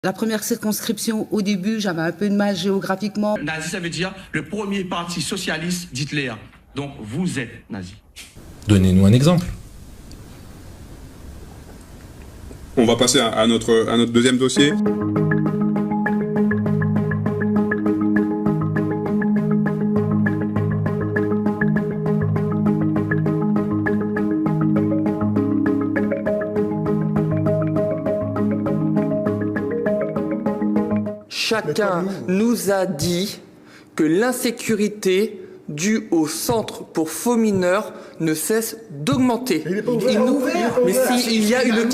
La première circonscription, au début, j'avais un peu de mal géographiquement. Nazi, ça veut dire le premier parti socialiste d'Hitler. Donc, vous êtes nazi. Donnez-nous un exemple. On va passer à notre deuxième dossier. Chacun nous a dit que l'insécurité due au centre pour faux mineurs ne cesse d'augmenter. Mais si, il y a une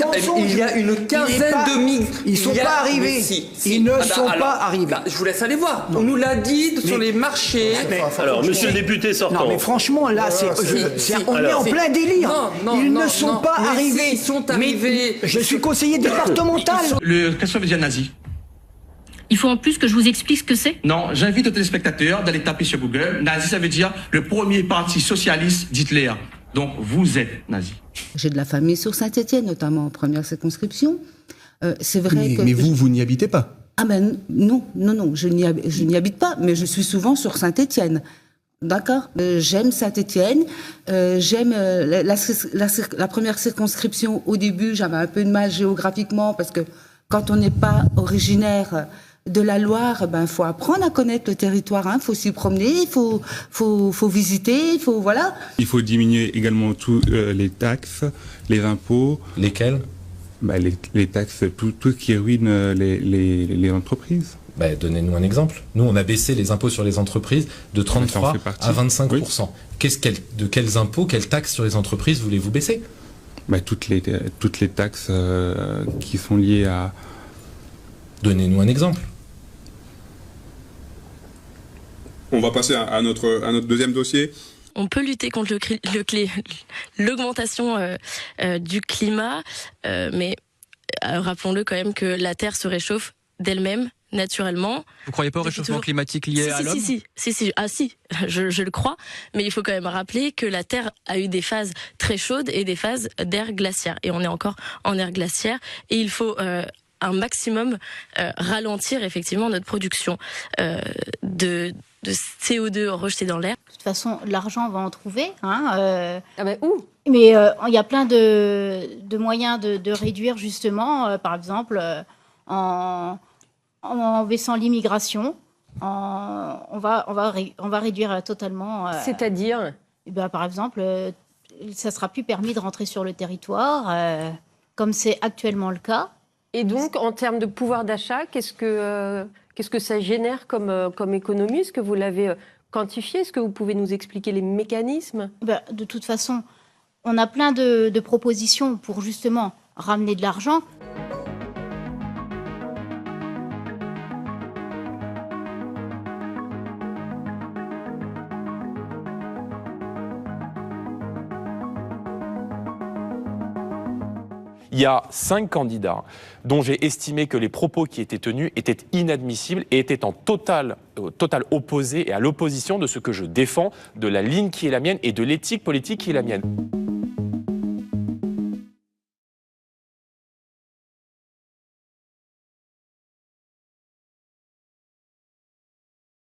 quinzaine de migrants. Ils ne sont pas arrivés. Ils ne sont pas arrivés. Je vous laisse aller voir. On nous l'a dit sur les marchés. Alors, monsieur le député sortant. Non, mais franchement, là, on est en plein délire. Ils ne sont pas arrivés. Ils sont arrivés. Je suis conseiller départemental. Qu'est-ce que ça veut dire nazi? Il faut en plus que je vous explique ce que c'est? Non, j'invite aux téléspectateurs d'aller taper sur Google. Nazi, ça veut dire le premier parti socialiste d'Hitler. Donc, vous êtes nazi. J'ai de la famille sur Saint-Étienne, notamment en première circonscription. C'est vrai que... Mais vous n'y habitez pas? Ah ben non, je n'y habite pas, mais je suis souvent sur Saint-Étienne. D'accord. J'aime Saint-Étienne, j'aime la première circonscription. Au début, j'avais un peu de mal géographiquement parce que quand on n'est pas originaire de la Loire, ben faut apprendre à connaître le territoire, hein. Faut s'y promener, faut visiter, voilà. Il faut diminuer également tous les taxes, les impôts. Lesquels? Les taxes, tout ce qui ruine les entreprises. Donnez-nous un exemple. Nous, on a baissé les impôts sur les entreprises de 33 à 25%. Oui. De quels impôts, quelles taxes sur les entreprises voulez-vous baisser? Toutes les taxes qui sont liées à... Donnez-nous un exemple. On va passer à notre deuxième dossier. On peut lutter contre l'augmentation du climat, mais rappelons-le quand même que la Terre se réchauffe d'elle-même, naturellement. Vous croyez pas au réchauffement climatique lié à l'homme? Si, je le crois, mais il faut quand même rappeler que la Terre a eu des phases très chaudes et des phases d'ère glaciaire, et on est encore en ère glaciaire, et il faut un maximum ralentir effectivement notre production de CO2 rejeté dans l'air. De toute façon, l'argent, on va en trouver. Hein, où? Mais il y a plein de moyens de réduire justement, par exemple, en baissant l'immigration. On va réduire totalement. C'est-à-dire par exemple, ça sera plus permis de rentrer sur le territoire, comme c'est actuellement le cas. Et donc, en termes de pouvoir d'achat, qu'est-ce que ça génère comme économie? Est-ce que vous l'avez quantifié? Est-ce que vous pouvez nous expliquer les mécanismes? De toute façon, on a plein de propositions pour justement ramener de l'argent. Il y a 5 candidats dont j'ai estimé que les propos qui étaient tenus étaient inadmissibles et étaient en total opposé et à l'opposition de ce que je défends, de la ligne qui est la mienne et de l'éthique politique qui est la mienne.